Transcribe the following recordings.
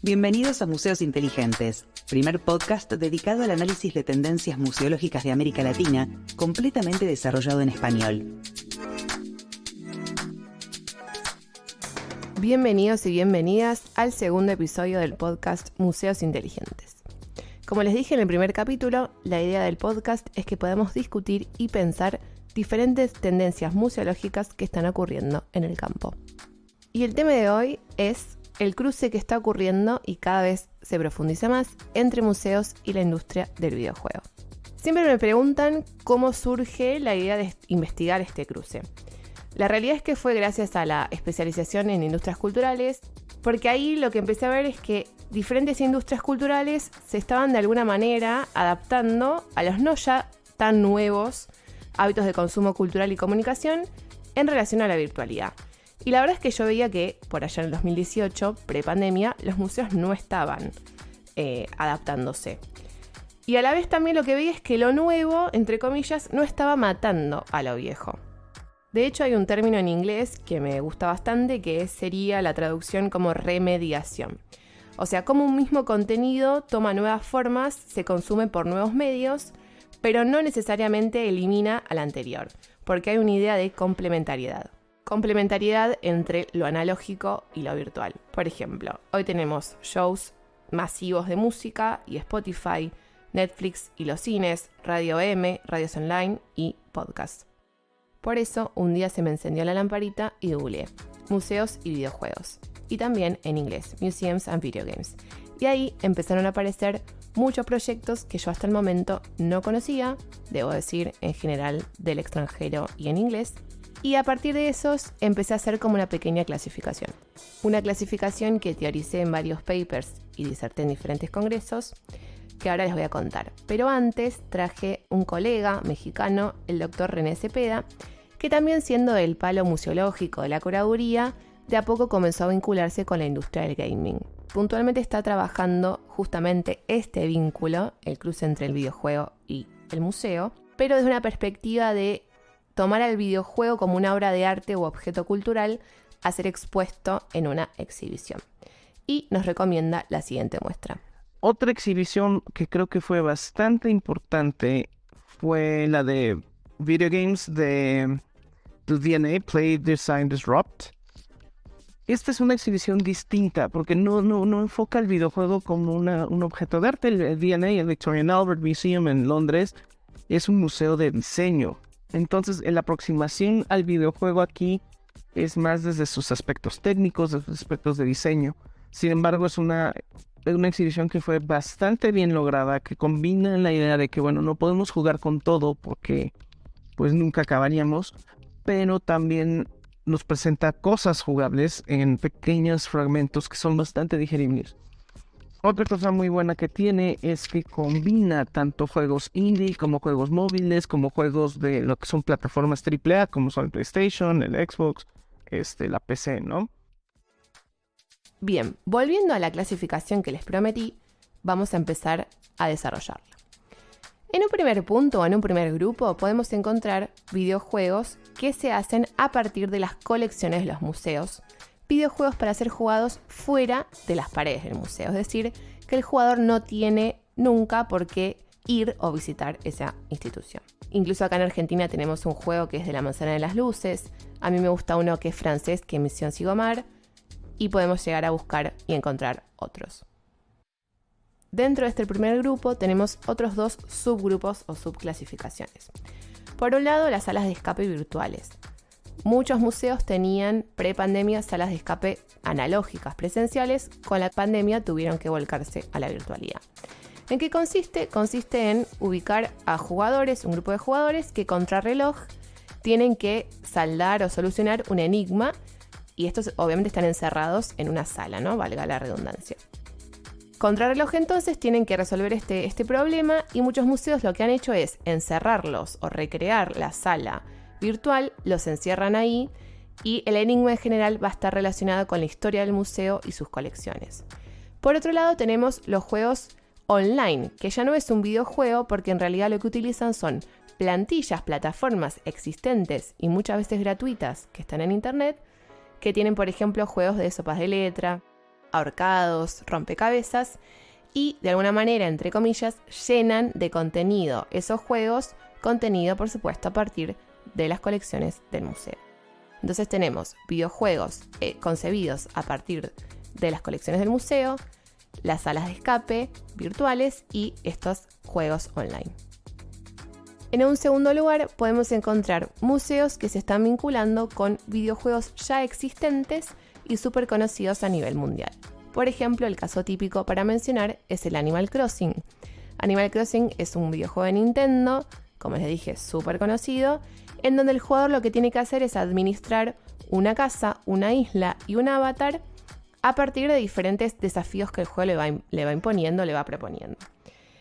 Bienvenidos a Museos Inteligentes, primer podcast dedicado al análisis de tendencias museológicas de América Latina, completamente desarrollado en español. Bienvenidos y bienvenidas al segundo episodio del podcast Museos Inteligentes. Como les dije en el primer capítulo, la idea del podcast es que podamos discutir y pensar diferentes tendencias museológicas que están ocurriendo en el campo. Y el tema de hoy es el cruce que está ocurriendo y cada vez se profundiza más entre museos y la industria del videojuego. Siempre me preguntan cómo surge la idea de investigar este cruce. La realidad es que fue gracias a la especialización en industrias culturales, porque ahí lo que empecé a ver es que diferentes industrias culturales se estaban de alguna manera adaptando a los no ya tan nuevos hábitos de consumo cultural y comunicación en relación a la virtualidad. Y la verdad es que yo veía que por allá en el 2018, prepandemia, los museos no estaban adaptándose. Y a la vez también lo que veía es que lo nuevo, entre comillas, no estaba matando a lo viejo. De hecho, hay un término en inglés que me gusta bastante, que sería la traducción como remediación. O sea, como un mismo contenido toma nuevas formas, se consume por nuevos medios, pero no necesariamente elimina al anterior, porque hay una idea de complementariedad. Complementariedad entre lo analógico y lo virtual. Por ejemplo, hoy tenemos shows masivos de música y Spotify, Netflix y los cines, Radio M, radios online y podcasts. Por eso, un día se me encendió la lamparita y googleé museos y videojuegos. Y también en inglés, Museums and Video Games. Y ahí empezaron a aparecer muchos proyectos que yo hasta el momento no conocía, debo decir, en general del extranjero y en inglés. Y a partir de esos empecé a hacer como una pequeña clasificación. Una clasificación que teoricé en varios papers y diserté en diferentes congresos, que ahora les voy a contar. Pero antes traje un colega mexicano, el doctor René Cepeda, que también siendo del palo museológico de la curaduría, de a poco comenzó a vincularse con la industria del gaming. Puntualmente está trabajando justamente este vínculo, el cruce entre el videojuego y el museo, pero desde una perspectiva de tomar al videojuego como una obra de arte u objeto cultural a ser expuesto en una exhibición. Y nos recomienda la siguiente muestra. Otra exhibición que creo que fue bastante importante fue la de Video Games de DNA, Play, Design, Disrupt. Esta es una exhibición distinta porque no enfoca el videojuego como un objeto de arte. El DNA, el Victorian Albert Museum en Londres, es un museo de diseño. Entonces, la aproximación al videojuego aquí es más desde sus aspectos técnicos, desde sus aspectos de diseño. Sin embargo, es una exhibición que fue bastante bien lograda, que combina la idea de que, bueno, no podemos jugar con todo porque pues nunca acabaríamos, pero también nos presenta cosas jugables en pequeños fragmentos que son bastante digeribles. Otra cosa muy buena que tiene es que combina tanto juegos indie como juegos móviles, como juegos de lo que son plataformas AAA, como son el PlayStation, el Xbox, la PC, ¿no? Bien, volviendo a la clasificación que les prometí, vamos a empezar a desarrollarla. En un primer punto o en un primer grupo podemos encontrar videojuegos que se hacen a partir de las colecciones de los museos. Videojuegos para ser jugados fuera de las paredes del museo, es decir, que el jugador no tiene nunca por qué ir o visitar esa institución. Incluso acá en Argentina tenemos un juego que es de la Manzana de las Luces, a mí me gusta uno que es francés, que es Mission Sigomar, y podemos llegar a buscar y encontrar otros. Dentro de este primer grupo tenemos otros dos subgrupos o subclasificaciones. Por un lado, las salas de escape virtuales. Muchos museos tenían pre-pandemia salas de escape analógicas presenciales, con la pandemia tuvieron que volcarse a la virtualidad. ¿En qué consiste? Consiste en ubicar a jugadores, un grupo de jugadores que contrarreloj tienen que saldar o solucionar un enigma, y estos obviamente están encerrados en una sala, ¿no? Valga la redundancia. Contrarreloj entonces tienen que resolver este problema, y muchos museos lo que han hecho es encerrarlos o recrear la sala virtual, los encierran ahí y el enigma en general va a estar relacionado con la historia del museo y sus colecciones. Por otro lado tenemos los juegos online, que ya no es un videojuego porque en realidad lo que utilizan son plantillas, plataformas existentes y muchas veces gratuitas que están en internet, que tienen por ejemplo juegos de sopas de letra, ahorcados, rompecabezas, y de alguna manera, entre comillas, llenan de contenido esos juegos, contenido por supuesto a partir de las colecciones del museo. Entonces tenemos videojuegos concebidos a partir de las colecciones del museo, las salas de escape virtuales y estos juegos online. En un segundo lugar podemos encontrar museos que se están vinculando con videojuegos ya existentes y súper conocidos a nivel mundial. Por ejemplo, el caso típico para mencionar es el Animal Crossing. Animal Crossing es un videojuego de Nintendo, como les dije, súper conocido, en donde el jugador lo que tiene que hacer es administrar una casa, una isla y un avatar a partir de diferentes desafíos que el juego le va imponiendo, le va proponiendo.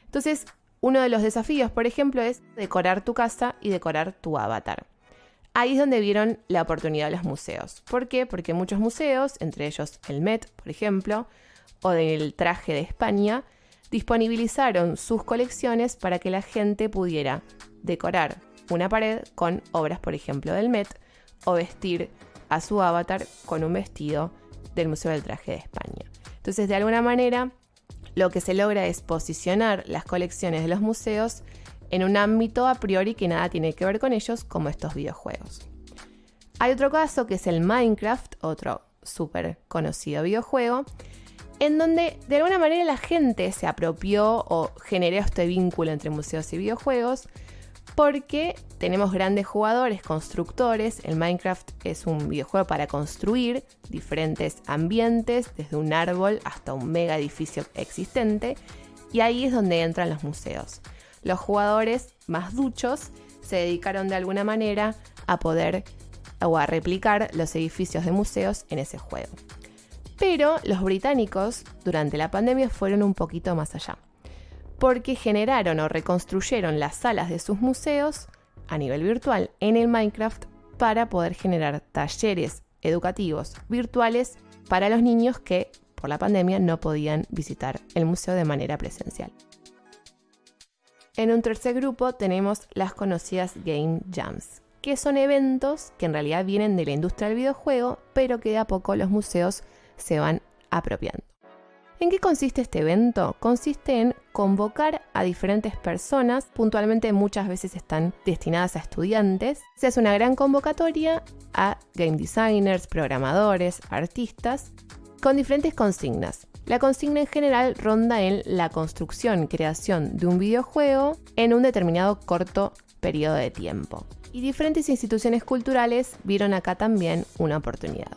Entonces, uno de los desafíos, por ejemplo, es decorar tu casa y decorar tu avatar. Ahí es donde vieron la oportunidad de los museos. ¿Por qué? Porque muchos museos, entre ellos el Met, por ejemplo, o del Traje de España, disponibilizaron sus colecciones para que la gente pudiera decorar una pared con obras, por ejemplo, del Met, o vestir a su avatar con un vestido del Museo del Traje de España. Entonces, de alguna manera, lo que se logra es posicionar las colecciones de los museos en un ámbito a priori que nada tiene que ver con ellos, como estos videojuegos. Hay otro caso que es el Minecraft, otro súper conocido videojuego, en donde de alguna manera la gente se apropió o generó este vínculo entre museos y videojuegos, porque tenemos grandes jugadores, constructores. El Minecraft es un videojuego para construir diferentes ambientes, desde un árbol hasta un mega edificio existente, y ahí es donde entran los museos. Los jugadores más duchos se dedicaron de alguna manera a poder o a replicar los edificios de museos en ese juego. Pero los británicos durante la pandemia fueron un poquito más allá, porque generaron o reconstruyeron las salas de sus museos a nivel virtual en el Minecraft para poder generar talleres educativos virtuales para los niños que por la pandemia no podían visitar el museo de manera presencial. En un tercer grupo tenemos las conocidas Game Jams, que son eventos que en realidad vienen de la industria del videojuego, pero que de a poco los museos se van apropiando. ¿En qué consiste este evento? Consiste en convocar a diferentes personas, puntualmente muchas veces están destinadas a estudiantes. Se hace una gran convocatoria a game designers, programadores, artistas, con diferentes consignas. La consigna en general ronda en la construcción y creación de un videojuego en un determinado corto periodo de tiempo. Y diferentes instituciones culturales vieron acá también una oportunidad.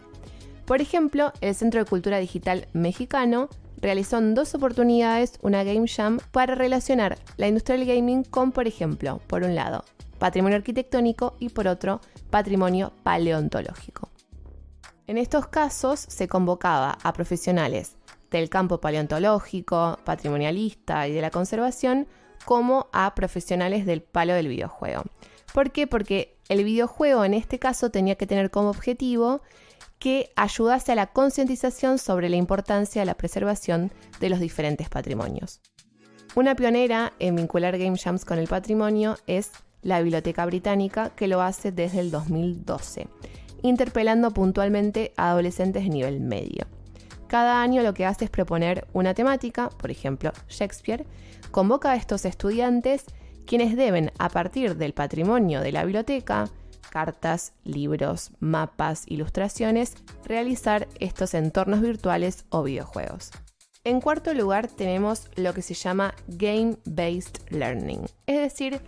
Por ejemplo, el Centro de Cultura Digital Mexicano realizó en 2 oportunidades una Game Jam para relacionar la industria del gaming con, por ejemplo, por un lado, patrimonio arquitectónico y por otro, patrimonio paleontológico. En estos casos se convocaba a profesionales del campo paleontológico, patrimonialista y de la conservación, como a profesionales del palo del videojuego. ¿Por qué? Porque el videojuego en este caso tenía que tener como objetivo que ayudase a la concientización sobre la importancia de la preservación de los diferentes patrimonios. Una pionera en vincular Game Jams con el patrimonio es la Biblioteca Británica, que lo hace desde el 2012, interpelando puntualmente a adolescentes de nivel medio. Cada año lo que hace es proponer una temática, por ejemplo Shakespeare, convoca a estos estudiantes quienes deben, a partir del patrimonio de la biblioteca, cartas, libros, mapas, ilustraciones, realizar estos entornos virtuales o videojuegos. En cuarto lugar tenemos lo que se llama Game-Based Learning, es decir,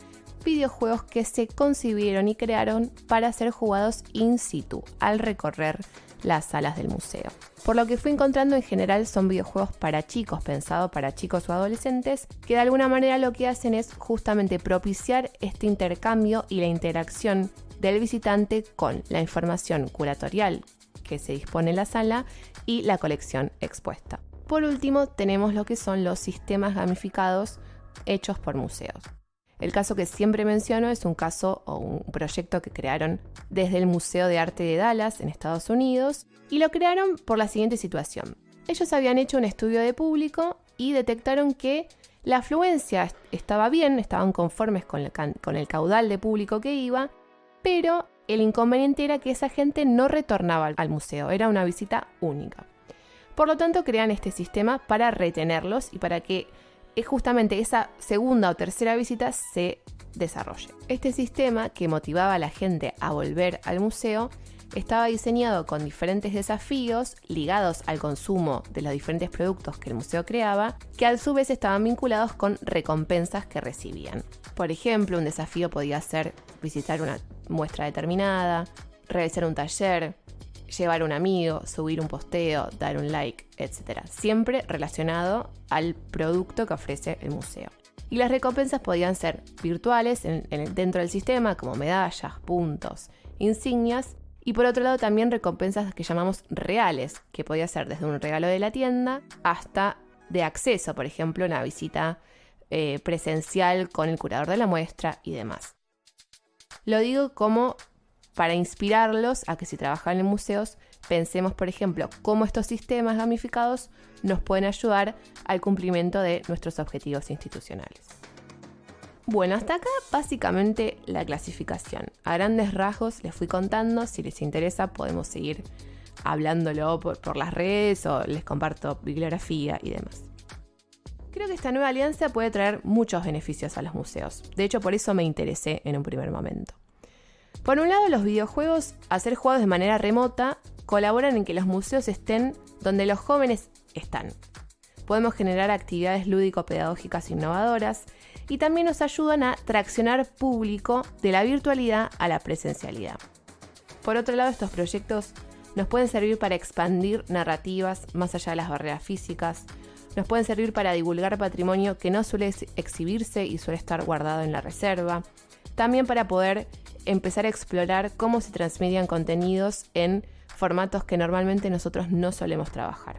videojuegos que se concibieron y crearon para ser jugados in situ, al recorrer las salas del museo. Por lo que fui encontrando, en general son videojuegos para chicos, pensados para chicos o adolescentes, que de alguna manera lo que hacen es justamente propiciar este intercambio y la interacción del visitante con la información curatorial que se dispone en la sala y la colección expuesta. Por último, tenemos lo que son los sistemas gamificados hechos por museos. El caso que siempre menciono es un caso o un proyecto que crearon desde el Museo de Arte de Dallas en Estados Unidos, y lo crearon por la siguiente situación. Ellos habían hecho un estudio de público y detectaron que la afluencia estaba bien, estaban conformes con el caudal de público que iba, pero el inconveniente era que esa gente no retornaba al museo, era una visita única. Por lo tanto, crean este sistema para retenerlos y para que justamente esa segunda o tercera visita se desarrolle. Este sistema, que motivaba a la gente a volver al museo, estaba diseñado con diferentes desafíos ligados al consumo de los diferentes productos que el museo creaba, que a su vez estaban vinculados con recompensas que recibían. Por ejemplo, un desafío podía ser visitar una muestra determinada, realizar un taller, llevar a un amigo, subir un posteo, dar un like, etc. Siempre relacionado al producto que ofrece el museo. Y las recompensas podían ser virtuales dentro del sistema, como medallas, puntos, insignias, y por otro lado también recompensas que llamamos reales, que podía ser desde un regalo de la tienda hasta de acceso, por ejemplo, una visita presencial con el curador de la muestra y demás. Lo digo como para inspirarlos a que si trabajan en museos, pensemos, por ejemplo, cómo estos sistemas gamificados nos pueden ayudar al cumplimiento de nuestros objetivos institucionales. Bueno, hasta acá básicamente la clasificación. A grandes rasgos les fui contando, si les interesa podemos seguir hablándolo por las redes o les comparto bibliografía y demás. Creo que esta nueva alianza puede traer muchos beneficios a los museos. De hecho, por eso me interesé en un primer momento. Por un lado, los videojuegos, al ser jugados de manera remota, colaboran en que los museos estén donde los jóvenes están. Podemos generar actividades lúdico-pedagógicas innovadoras y también nos ayudan a traccionar público de la virtualidad a la presencialidad. Por otro lado, estos proyectos nos pueden servir para expandir narrativas más allá de las barreras físicas, nos pueden servir para divulgar patrimonio que no suele exhibirse y suele estar guardado en la reserva, también para poder empezar a explorar cómo se transmiten contenidos en formatos que normalmente nosotros no solemos trabajar.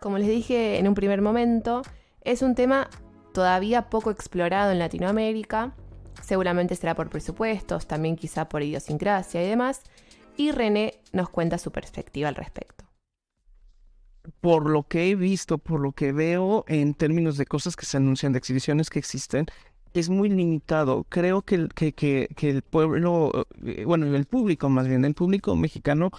Como les dije en un primer momento, es un tema todavía poco explorado en Latinoamérica, seguramente será por presupuestos, también quizá por idiosincrasia y demás, y René nos cuenta su perspectiva al respecto. Por lo que he visto, por lo que veo en términos de cosas que se anuncian, de exhibiciones que existen, es muy limitado. Creo que el pueblo, el público más bien, el público mexicano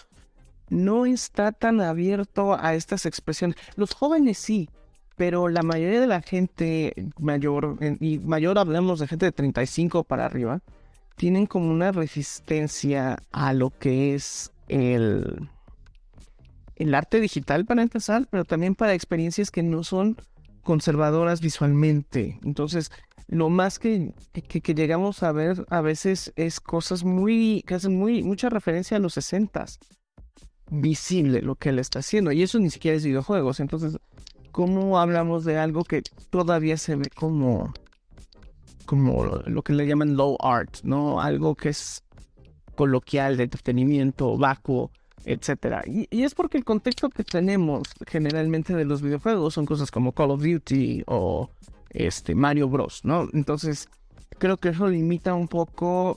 no está tan abierto a estas expresiones. Los jóvenes sí, pero la mayoría de la gente mayor, y mayor hablamos de gente de 35 para arriba, tienen como una resistencia a lo que es el arte digital para empezar, pero también para experiencias que no son conservadoras visualmente. Entonces, lo más que llegamos a ver a veces es cosas que hacen mucha referencia a los 60s. Visible lo que él está haciendo, y eso ni siquiera es videojuegos. Entonces, ¿cómo hablamos de algo que todavía se ve como lo que le llaman low art, ¿no? Algo que es coloquial, de entretenimiento, vacuo, etcétera? Y es porque el contexto que tenemos generalmente de los videojuegos son cosas como Call of Duty o Mario Bros, ¿no? Entonces, creo que eso limita un poco.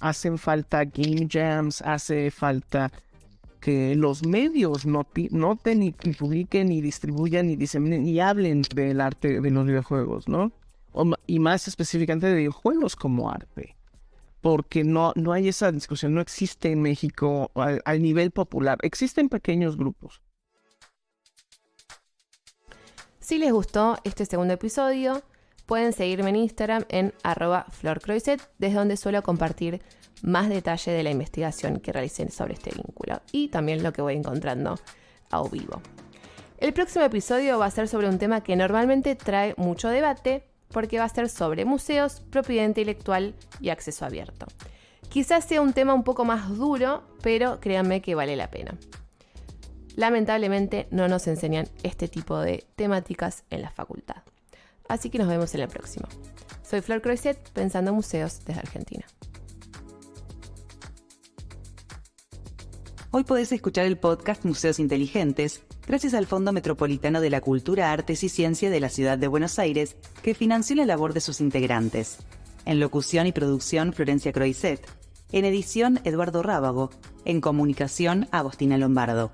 Hacen falta game jams, hace falta que los medios noten y publiquen y distribuyan y diseminen y hablen del arte de los videojuegos, ¿no? Y más específicamente de videojuegos como arte. Porque no hay esa discusión, no existe en México al nivel popular. Existen pequeños grupos. Si les gustó este segundo episodio, pueden seguirme en Instagram en @florcroiset, desde donde suelo compartir más detalle de la investigación que realicé sobre este vínculo y también lo que voy encontrando a vivo. El próximo episodio va a ser sobre un tema que normalmente trae mucho debate, porque va a ser sobre museos, propiedad intelectual y acceso abierto. Quizás sea un tema un poco más duro, pero créanme que vale la pena. Lamentablemente no nos enseñan este tipo de temáticas en la facultad. Así que nos vemos en la próxima. Soy Flor Croiset, pensando en museos desde Argentina. Hoy podés escuchar el podcast Museos Inteligentes gracias al Fondo Metropolitano de la Cultura, Artes y Ciencia de la Ciudad de Buenos Aires, que financió la labor de sus integrantes. En locución y producción, Florencia Croiset. En edición, Eduardo Rábago. En comunicación, Agostina Lombardo.